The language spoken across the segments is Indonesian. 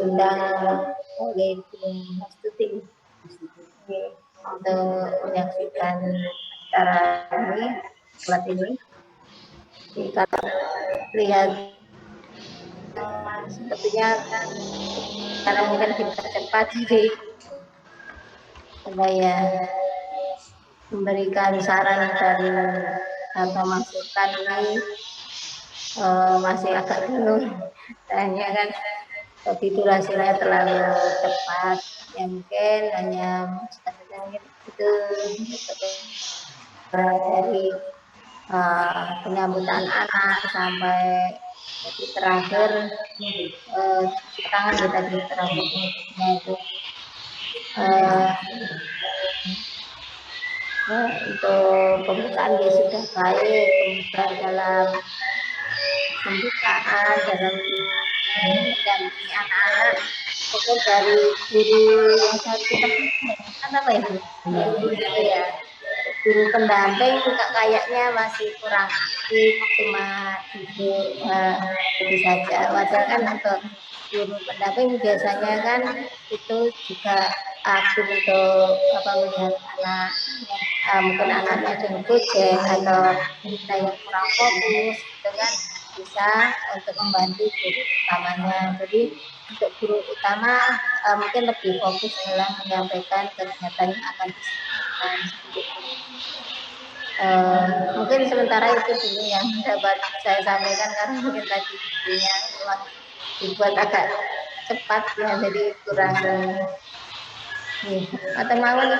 diundang oleh Bung Astuti untuk menyaksikan acara ini, sholat ini. Jadi kalau lihat sepertinya sekarang mungkin dipercepat, jadi saya memberikan saran dari atau masukan ini masih agak bingung. Tanya kan tadi durasinya terlalu cepat, ya mungkin hanya itu dari penyambutan anak sampai jadi terakhir cuci tangan kita di terakhirnya itu untuk pembukaan dia sudah baik, kemudian dalam pembukaan dalam mendampingi anak-anak mungkin dari guru yang saat kita kan apa ya guru pendamping kayaknya masih kurang aktif, cuma duduk itu saja. Wajar kan untuk guru pendamping biasanya kan itu juga aktif untuk melihat anak mungkin anaknya yang project atau kita yang kurang fokus gitu kan bisa untuk membantu guru utamanya. Jadi untuk guru utama mungkin lebih fokus dalam menyampaikan kegiatan yang akan disampaikan. Mungkin sementara itu dulu yang dapat saya sampaikan karena mungkin tadi videonya memang dibuat agak cepat ya, jadi kurang atau mau itu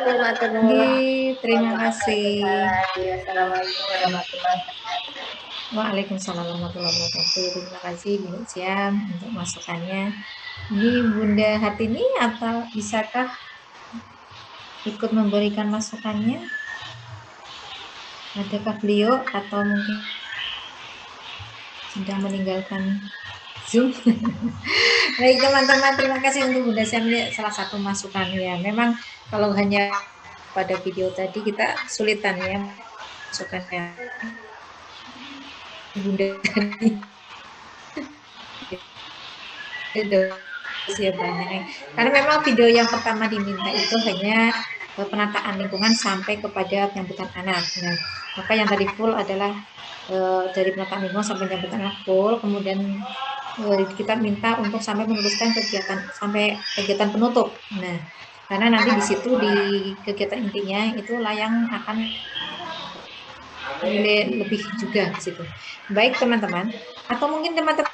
terima kasih. Assalamualaikum warahmatullahi wabarakatuh. Waalaikumsalam warahmatullahi wabarakatuh. Terima kasih Bu Siam untuk masukannya. Ini Bunda Hartini atau bisakah ikut memberikan masukannya? Adakah beliau atau mungkin sedang meninggalkan Zoom? Baik teman-teman, terima kasih untuk Bunda Siam, ini salah satu masukannya. Memang kalau hanya pada video tadi kita sulitan ya masukannya. Bunda tadi banyak. Karena memang video yang pertama diminta itu hanya penataan lingkungan sampai kepada penyambutan anak. Nah, maka yang tadi full adalah dari penataan lingkungan sampai penyambutan anak full, kemudian kita minta untuk sampai meneruskan kegiatan sampai kegiatan penutup. Nah, karena nanti di situ di kegiatan intinya itulah yang akan nilai lebih juga di situ. Baik teman-teman, atau mungkin teman-teman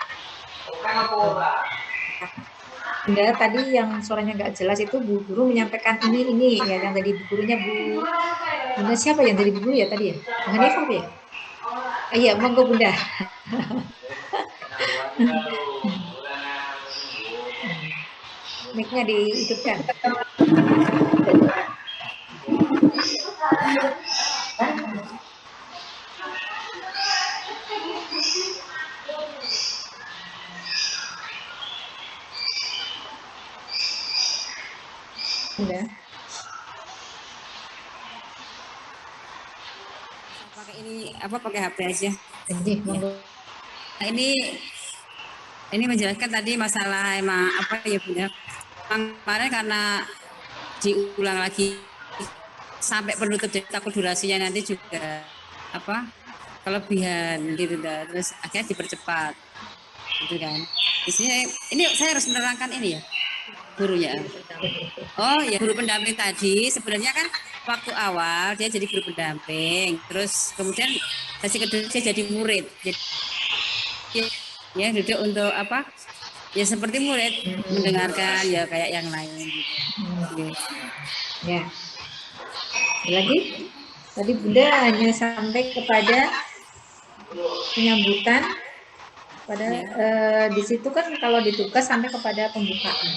Bunda tadi yang suaranya nggak jelas itu Bu Guru menyampaikan ini ya, yang tadi Bu Gurunya Bunda siapa yang dari Bu Guru ya tadi ya? Bu Hanifah ya? Iya, monggo Bunda. Mic-nya dihidupkan. Bunda. Pakai ini pakai HP aja. Jadi, monggo. Nah, ini menjelaskan tadi masalah emang ya Bunda. Kemarin karena diulang lagi sampai penutup, jadi takut durasinya nanti juga kelebihan gitu, terus akhirnya dipercepat gitu kan. Di sini ini saya harus menerangkan ini ya guru ya. Oh ya, guru pendamping tadi sebenarnya kan waktu awal dia jadi guru pendamping, terus kemudian sesi kedua dia jadi murid, jadi ya duduk untuk ya seperti murid mendengarkan ya kayak yang lain gitu. Ya. Lagi tadi Bunda hanya sampai kepada penyambutan pada di situ kan kalau di tugas sampai kepada pembukaan.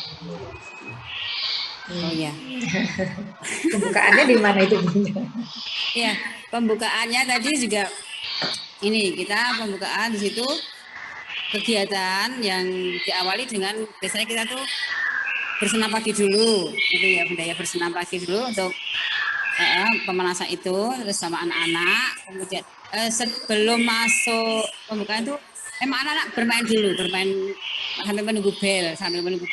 Oh ya. Pembukaannya di mana itu Bunda? Ya, pembukaannya tadi juga ini kita pembukaan di situ kegiatan yang diawali dengan biasanya kita tuh bersenam pagi dulu gitu ya Bunda ya, bersenam pagi dulu untuk pemanasan itu terus sama anak-anak. Kemudian sebelum masuk pembukaan itu emang anak-anak bermain dulu, bermain sambil menunggu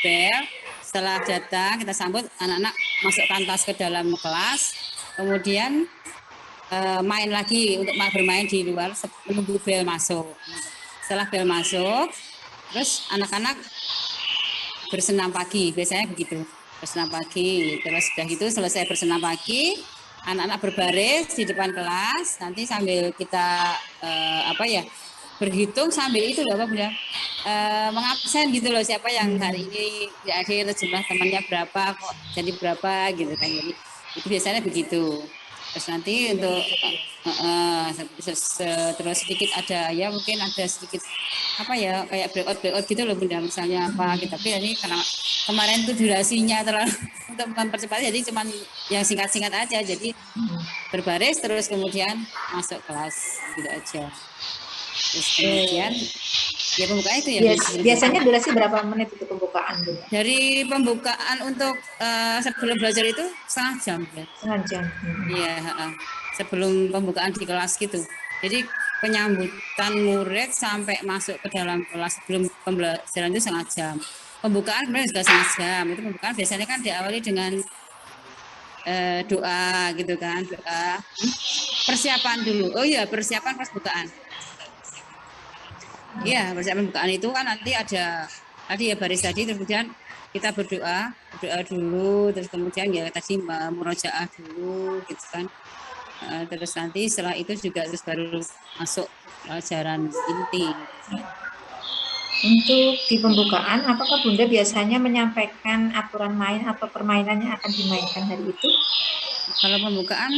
bel. Setelah datang kita sambut, anak-anak masukkan tas ke dalam kelas, kemudian main lagi untuk bermain di luar menunggu bel masuk. Setelah bel masuk, terus anak-anak bersenam pagi, biasanya begitu. Bersenam pagi, terus sudah gitu selesai bersenam pagi, anak-anak berbaris di depan kelas, nanti sambil kita berhitung sambil itu loh Bunda, mengabsen gitu loh, siapa yang hari ini di akhir jumlah temannya berapa, kok jadi berapa gitu kan. Jadi itu biasanya begitu. Terus nanti untuk terus sedikit ada ya, mungkin ada sedikit kayak breakout gitu loh Bunda, misalnya apa gitu. Tapi ini karena kemarin tuh durasinya terlalu untuk mempercepat, jadi cuman yang singkat-singkat aja, jadi berbaris terus kemudian masuk kelas gitu aja. Terus kemudian ya pembukaan itu ya. Biasanya durasi berapa menit itu pembukaan Bunda? Dari pembukaan untuk sebelum belajar itu setengah jam ya. Setengah jam. Iya, sebelum pembukaan di kelas gitu. Jadi penyambutan murid sampai masuk ke dalam kelas sebelum pembelajaran itu setengah jam. Pembukaan sebenarnya sudah setengah jam. Itu pembukaan biasanya kan diawali dengan doa gitu kan, doa persiapan dulu. Oh iya, persiapan pas bukaan. Iya, persiapan bukaan itu kan nanti ada tadi ya baris tadi, kemudian kita berdoa dulu, terus kemudian ya tadi murojaah dulu gitu kan. Terus nanti setelah itu juga terus baru masuk pelajaran inti. Untuk di pembukaan, apakah Bunda biasanya menyampaikan aturan main atau permainan yang akan dimainkan hari itu? Kalau pembukaan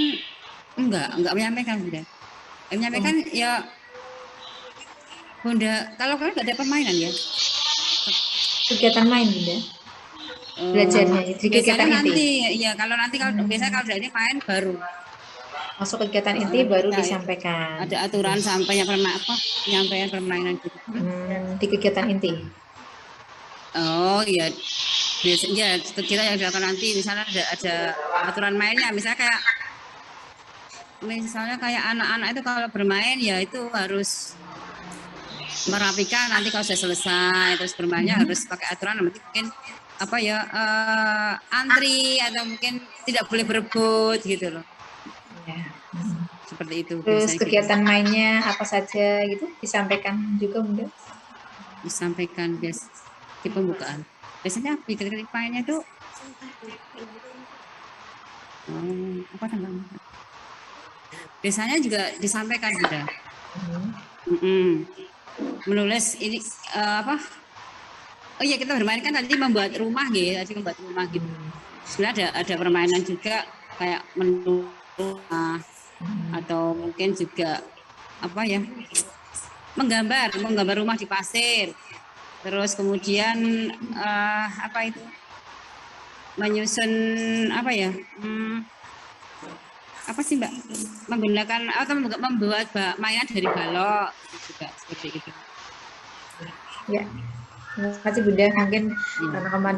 enggak menyampaikan Bunda. Menyampaikan ya Bunda, kalau kalian nggak ada permainan ya? Kegiatan main Bunda? Belajarnya di kegiatan nanti, inti. Ya kalau biasanya kalau ini main baru. Masuk kegiatan inti baru disampaikan. Ada aturan sampai penyampaian permainan gitu. Di kegiatan inti. Oh iya, biasanya kita yang dilakukan nanti misalnya ada aturan mainnya, misalnya kayak anak-anak itu kalau bermain ya itu harus merapikan, nanti kalau sudah selesai terus bermainnya harus pakai aturan, mungkin antri atau mungkin tidak boleh berebut gitu loh. Ya. Seperti itu. Terus kegiatan gitu. Mainnya apa saja gitu disampaikan juga Bunda? Disampaikan di pembukaan. Biasanya kegiatan mainnya itu apa namanya? Biasanya juga disampaikan Bunda. Menulis ini oh iya, kita bermain kan tadi membuat rumah gitu, sebenarnya ada permainan juga kayak menu rumah, atau mungkin juga menggambar rumah di pasir, terus kemudian menyusun Mbak, menggunakan atau membuat mainan dari balok juga seperti itu. Ya, terima kasih Bunda. Mungkin karena kemarin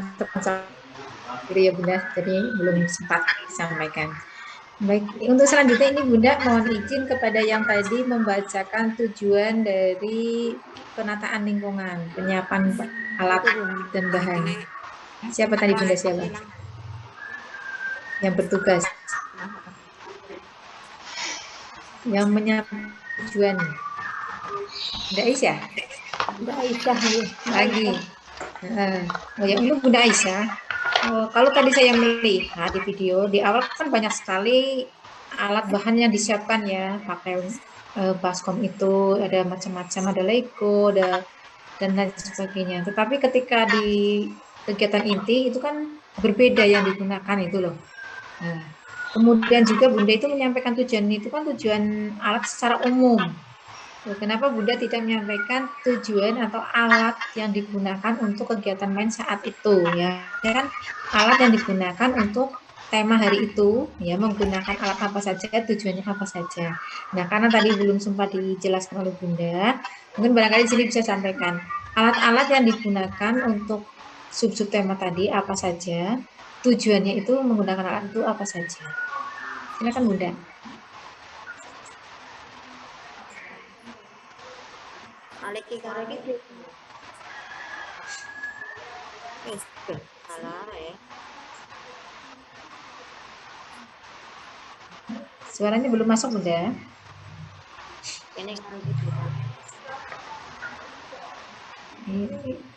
gitu ya Bunda, jadi belum sempat disampaikan. Baik, untuk selanjutnya ini Bunda mohon izin kepada yang tadi membacakan tujuan dari penataan lingkungan, penyiapan alat dan bahan. Siapa tadi Bunda, siapa? Yang bertugas. Yang menyampaikan tujuan. Bunda Aisyah? Bunda Aisyah lagi. Oh ya, ini Bunda Aisyah. Kalau tadi saya melihat di video di awal kan banyak sekali alat bahan yang disiapkan ya, pakai baskom itu ada macam-macam, ada Lego, dan lain sebagainya. Tetapi ketika di kegiatan inti itu kan berbeda yang digunakan itu loh. Nah, kemudian juga Bunda itu menyampaikan tujuan itu kan tujuan alat secara umum. Kenapa Bunda tidak menyampaikan tujuan atau alat yang digunakan untuk kegiatan main saat itu ya? Kan alat yang digunakan untuk tema hari itu ya, menggunakan alat apa saja, tujuannya apa saja. Nah, karena tadi belum sempat dijelaskan oleh Bunda, mungkin barangkali di sini bisa sampaikan alat-alat yang digunakan untuk sub-sub tema tadi apa saja, tujuannya itu menggunakan alat itu apa saja. Silakan Bunda. balik karo iki. Wes, salah ya. Suaranya belum masuk, Bunda. Kene karo iki.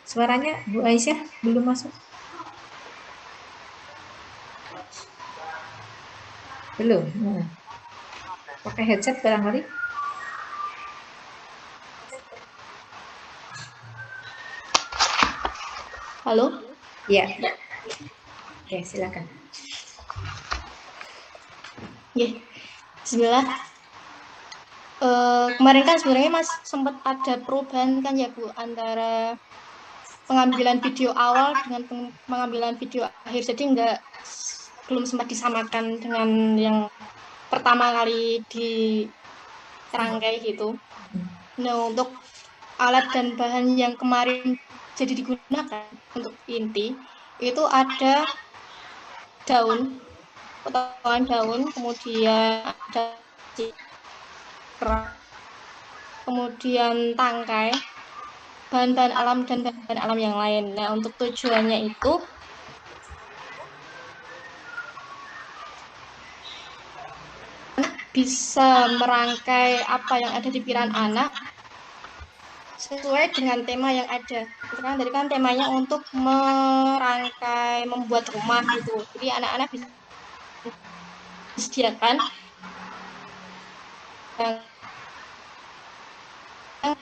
Suaranya Bu Aisyah belum masuk. Belum. Pakai headset barangkali. Halo? Ya. Oke, silakan. Oke. Bismillah. Kemarin kan sebenarnya Mas sempat ada perubahan kan ya Bu antara pengambilan video awal dengan pengambilan video akhir, jadi belum sempat disamakan dengan yang pertama kali dirangkai gitu. Nah, untuk alat dan bahan yang kemarin jadi digunakan untuk inti itu ada daun, potongan daun, kemudian ada kemudian tangkai, bahan-bahan alam dan bahan-bahan alam yang lain. Nah, untuk tujuannya itu bisa merangkai apa yang ada di pikiran anak sesuai dengan tema yang ada. Sekarang tadi kan temanya untuk merangkai, membuat rumah gitu. Jadi anak-anak bisa disediakan yang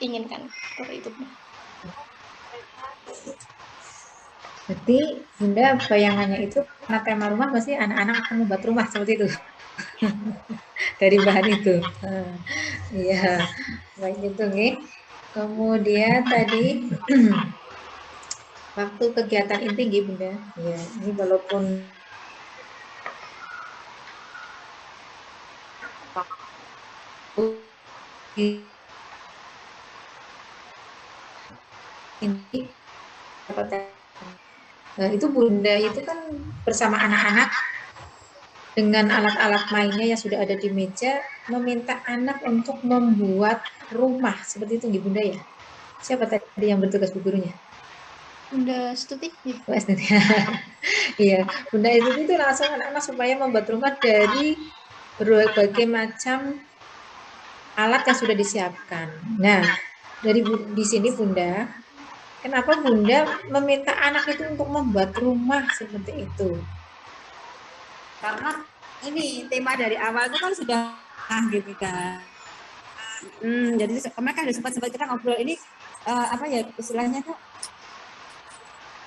inginkan seperti itu. Berarti Bunda bayangannya itu karena tema rumah pasti anak-anak akan membuat rumah seperti itu. Dari bahan itu. Iya, baik itu nih. Kemudian tadi waktu kegiatan inti nggih Bunda. Ya, ini walaupun ini itu Bunda itu kan bersama anak-anak dengan alat-alat mainnya yang sudah ada di meja meminta anak untuk membuat rumah seperti itu nggih Bunda ya. Siapa tadi yang bertugas Bu gurunya? Bunda Stuti. Oh, Astuti. Iya, Bunda itu langsung anak-anak supaya membuat rumah dari berbagai macam alat yang sudah disiapkan. Nah, di sini Bunda, kenapa Bunda meminta anak itu untuk membuat rumah seperti itu? Karena ini tema dari awal itu kan sudah gitu kan. Jadi mereka sudah sempat kita ngobrol ini apa ya istilahnya tuh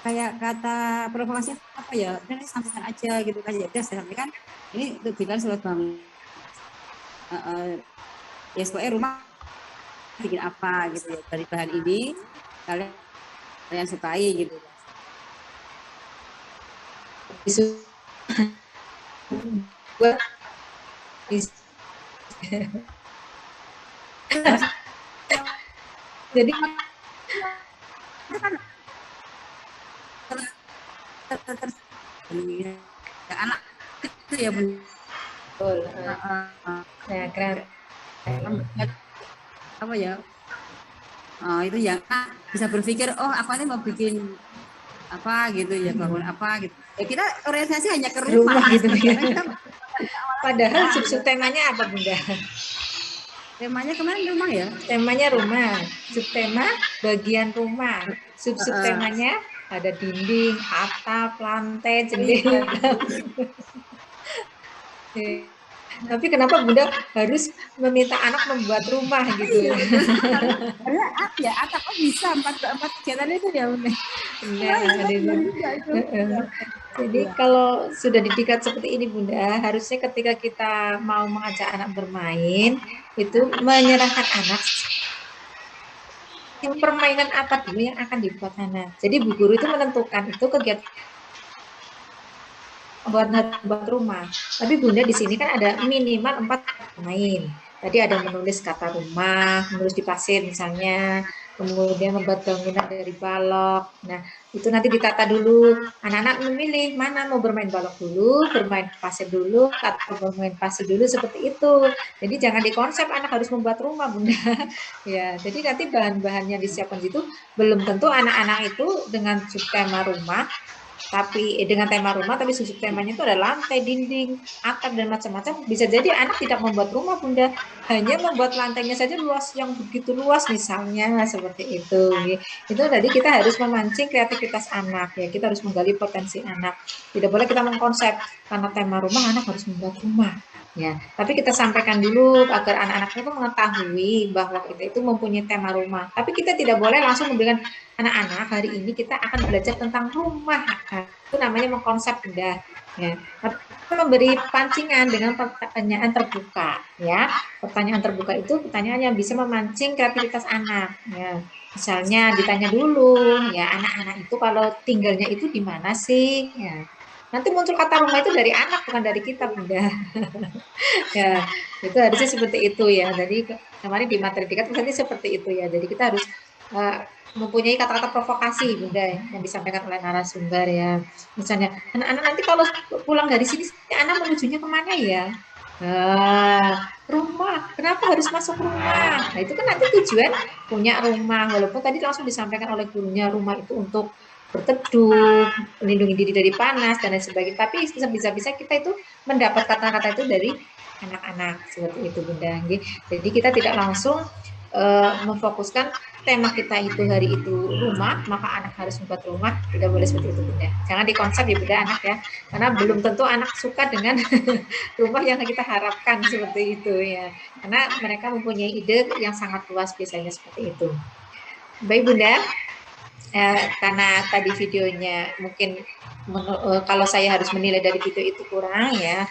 kayak kata provokasinya apa ya, ini sampaikan aja gitu kan, ya udah saya sampaikan ini untuk bilang soal bang ya supaya rumah bikin apa gitu ya dari bahan ini kalian sukai gitu. Buat jadi anak itu ya betul. Nah, keren. Apa ya? Itu ya bisa berpikir, oh aku ini mau bikin apa gitu ya, bangun apa gitu. Ya kita orientasi hanya ke rumah gitu ya. Padahal subsub temanya apa Bunda? Temanya kemarin rumah ya? Temanya rumah. Subtema bagian rumah. Subsub temanya ada dinding, atap, lantai, jendela. Tapi kenapa Bunda harus meminta anak membuat rumah gitu? Karena ya atap bisa 4 kegiatan itu ya Bunda. Jadi kalau sudah didikat seperti ini Bunda, harusnya ketika kita mau mengajak anak bermain, itu menyerahkan anak permainan apa dulu yang akan dibuat anak. Jadi Bu Guru itu menentukan itu kegiatan buat rumah. Tapi Bunda di sini kan ada minimal 4 pemain. Tadi ada menulis kata rumah, menulis di pasir misalnya, kemudian membuat bangunan dari balok. Nah, itu nanti ditata dulu. Anak-anak memilih mana mau bermain balok dulu, bermain pasir dulu, atau bermain pasir dulu seperti itu. Jadi jangan dikonsep anak harus membuat rumah, Bunda. Ya, jadi nanti bahan-bahannya disiapkan situ. Belum tentu anak-anak itu dengan subtema rumah tapi dengan tema rumah tapi susuk temanya itu ada lantai, dinding, atap dan macam-macam. Bisa jadi anak tidak membuat rumah, Bunda, hanya membuat lantainya saja luas yang begitu luas misalnya seperti itu. Itu tadi kita harus memancing kreativitas anak ya. Kita harus menggali potensi anak. Tidak boleh kita mengkonsep karena tema rumah anak harus membuat rumah. Ya, tapi kita sampaikan dulu agar anak-anak itu mengetahui bahwa kita itu mempunyai tema rumah. Tapi kita tidak boleh langsung memberikan anak-anak hari ini kita akan belajar tentang rumah. Nah, itu namanya mengkonsep udah ya. Kita memberi pancingan dengan pertanyaan terbuka ya. Pertanyaan terbuka itu pertanyaan yang bisa memancing kreativitas anak ya. Misalnya ditanya dulu ya, anak-anak itu kalau tinggalnya itu di mana sih ya. Nanti muncul kata rumah itu dari anak bukan dari kita, Bunda. Ya, itu harusnya seperti itu ya. Jadi kemarin di materi tiga misalnya seperti itu ya. Jadi kita harus mempunyai kata-kata provokasi, Bunda, yang disampaikan oleh narasumber ya. Misalnya, anak-anak nanti kalau pulang dari sini, anak menujunya kemana ya? Rumah. Kenapa harus masuk rumah? Nah, itu kan nanti tujuan punya rumah. Walaupun tadi langsung disampaikan oleh gurunya rumah itu untuk berteduh, melindungi diri dari panas dan lain sebagainya. Tapi bisa-bisa kita itu mendapat kata-kata itu dari anak-anak seperti itu, Bunda. Jadi kita tidak langsung memfokuskan tema kita itu hari itu rumah, maka anak harus membuat rumah. Tidak boleh seperti itu, Bunda. Jangan dikonsep ya, Bunda, anak ya. Karena belum tentu anak suka dengan rumah yang kita harapkan seperti itu ya. Karena mereka mempunyai ide yang sangat luas biasanya seperti itu. Baik, Bunda. Karena tadi videonya mungkin kalau saya harus menilai dari video itu kurang ya,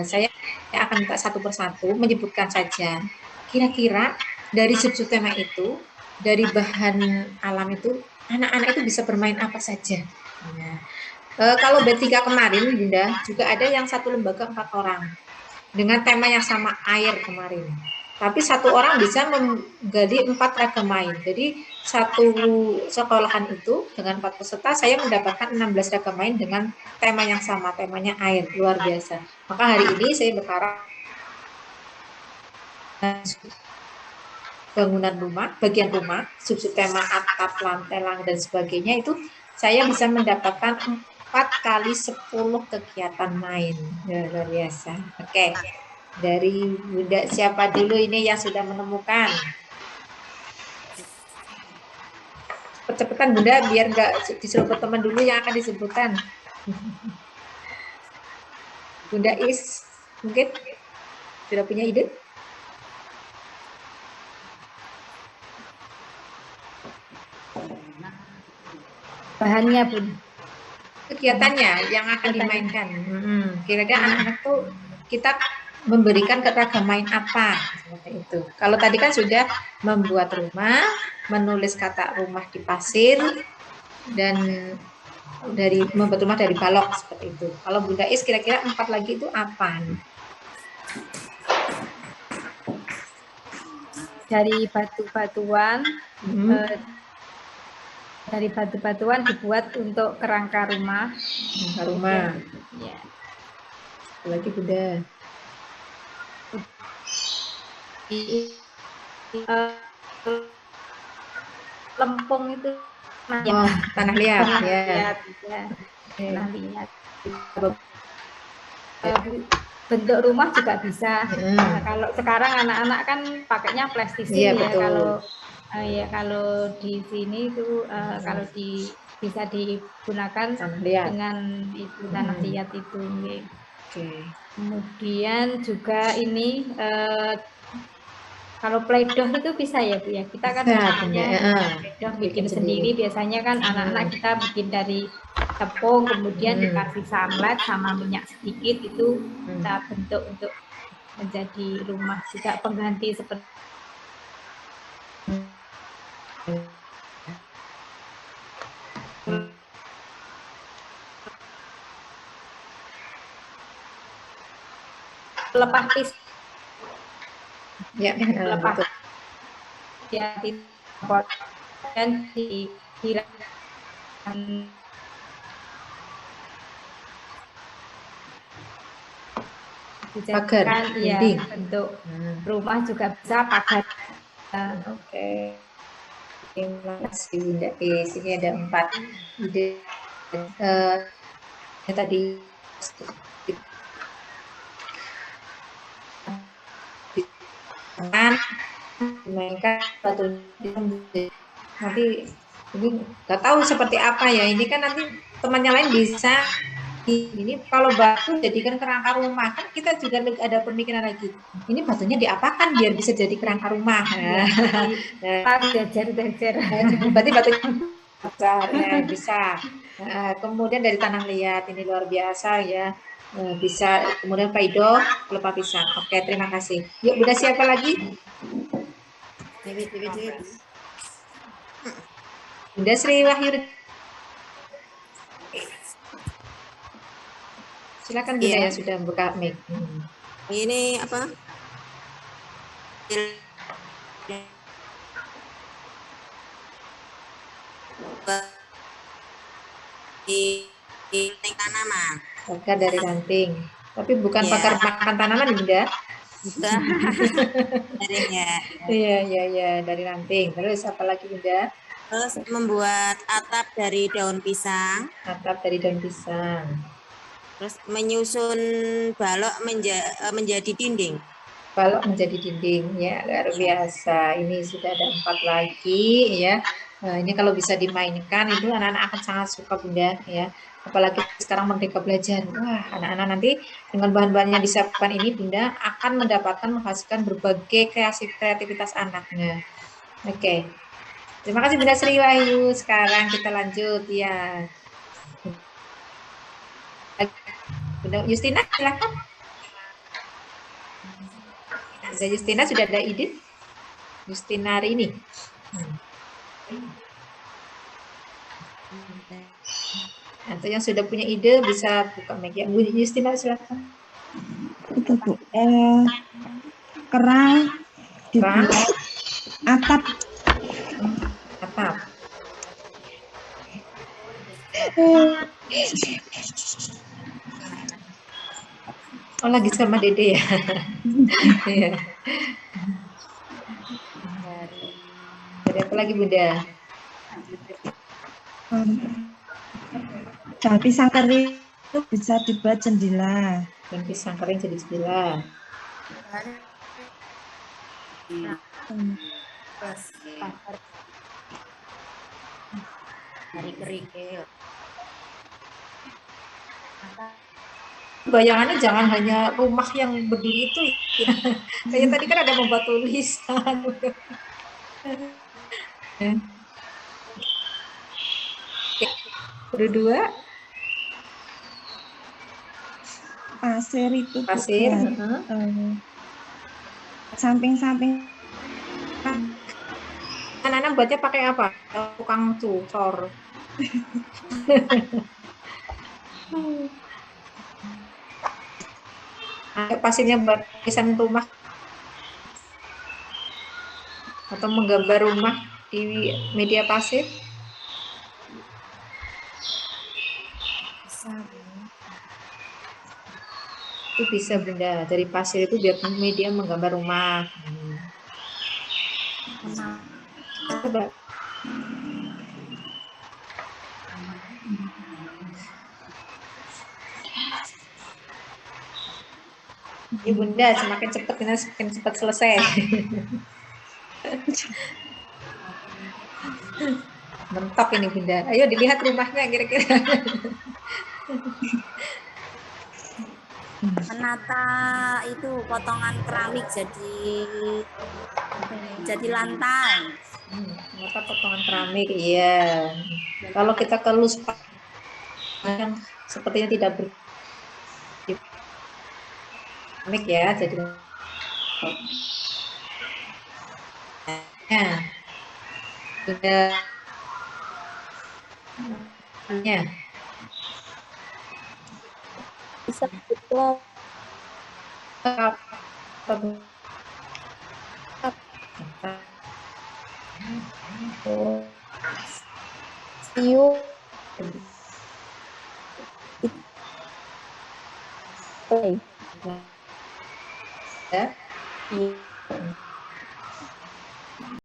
saya akan minta satu persatu menyebutkan saja kira-kira dari subjek tema itu, dari bahan alam itu, anak-anak itu bisa bermain apa saja. Nah, kalau B3 kemarin, Bunda, juga ada yang satu lembaga 4 orang dengan tema yang sama air kemarin. Tapi satu orang bisa menggali 4 ragam main. Jadi satu sekolahan itu dengan 4 peserta saya mendapatkan 16 ragam main dengan tema yang sama, temanya air, luar biasa. Maka hari ini saya berharap bangunan rumah, bagian rumah, subtema atap, lantai, langit dan sebagainya itu saya bisa mendapatkan 4 kali 10 kegiatan main. Ya, luar biasa. Oke. Dari Bunda siapa dulu ini yang sudah menemukan? Percepatan Bunda biar nggak disuruh teman dulu yang akan disebutkan. Bunda Is mungkin sudah punya ide? Bahannya, Bun. Kegiatannya yang akan dimainkan. Kira-kira anak-anak tuh kita memberikan ragam main apa seperti itu. Kalau tadi kan sudah membuat rumah, menulis kata rumah di pasir dan dari membuat rumah dari balok seperti itu. Kalau Bunda Is kira-kira 4 lagi itu apa? Dari batu-batuan, dari batu-batuan dibuat untuk kerangka rumah. Kerangka rumah. Ya. Lagi Bunda. Lempung itu tanah liat ya. Tanah liat. Bentuk rumah juga bisa. Nah, kalau sekarang anak-anak kan pakainya plastisir ya. Kalau di sini itu kalau bisa digunakan dengan itu tanah liat itu. Kemudian juga ini kalau playdoh itu bisa ya Bu ya. Kita kan playdoh bikin sendiri. Biasanya kan anak-anak kita bikin dari tepung, kemudian dikasih sunlight sama minyak sedikit itu kita bentuk untuk menjadi rumah juga pengganti seperti lepas pisau. Ya, lepas ya, pagar ya dinding. bentuk rumah juga bisa pagar. Oke. Terima kasih Bunda. Sini ada 4 ide. Tadi tangan dimainkan batu nanti ini nggak tahu seperti apa ya, ini kan nanti temannya lain bisa ini kalau batu jadikan kerangka rumah, kan kita juga ada pemikiran lagi ini batunya diapakan biar bisa jadi kerangka rumah. Jajar-jajar. Berarti batunya besar ya bisa. Kemudian dari tanah liat ini luar biasa ya. Bisa. Kemudian Pak Ido pelepah pisang. Oke, terima kasih. Yuk Bunda, siapa lagi? Bunda Sri Wahyudi. Silakan Bunda ya sudah buka mic. Ini apa? Di tanaman. Pakar dari ranting. Tapi bukan pakar makan tanaman Bunda. Bukan. Iya, dari ranting. Terus apa lagi Bunda? Terus membuat atap dari daun pisang. Atap dari daun pisang. Terus menyusun balok menjadi dinding. Balok menjadi dinding, ya luar biasa. Ini sudah ada 4 lagi ya. Ini kalau bisa dimainkan itu anak-anak akan sangat suka Bunda ya. Apalagi sekarang Merdeka Belajar. Wah, anak-anak nanti dengan bahan-bahan yang disiapkan ini Bunda akan menghasilkan berbagai kreativitas anaknya. Oke. Terima kasih Bunda Sri Wahyu. Sekarang kita lanjut ya. Bunda Justina silakan. Bunda Justina sudah ada ide? Justina hari ini. Atau yang sudah punya ide bisa buka mic ya. Bu Justina silakan. Itu Bu, kerang dibuat atap. Atap. Oh lagi sama Dede ya. Iya. Ada apa lagi Bunda? Daun pisang kering itu bisa dibuat jendela. Dan pisang kering jadi jendela. Bayangannya jangan hanya rumah yang berdiri itu ya. Kayak tadi kan ada membuat tulisan. Berdua Pasir itu pasir. Samping-samping. Anak-anak buatnya pakai apa? Tukang cucor. Pasirnya buat lukisan rumah atau menggambar rumah di media pasir. Itu bisa Bunda, dari pasir itu biar media menggambar rumah. Coba. Ya Bunda, semakin cepat kita semakin cepat selesai. Mentok ini Bunda. Ayo dilihat rumahnya kira-kira. Menata itu potongan keramik jadi lantai. Menata potongan keramik, iya. Kalau kita kelus yang sepertinya tidak keramik ya, jadi ya sudah ya. Bisa juga Siu. Ya.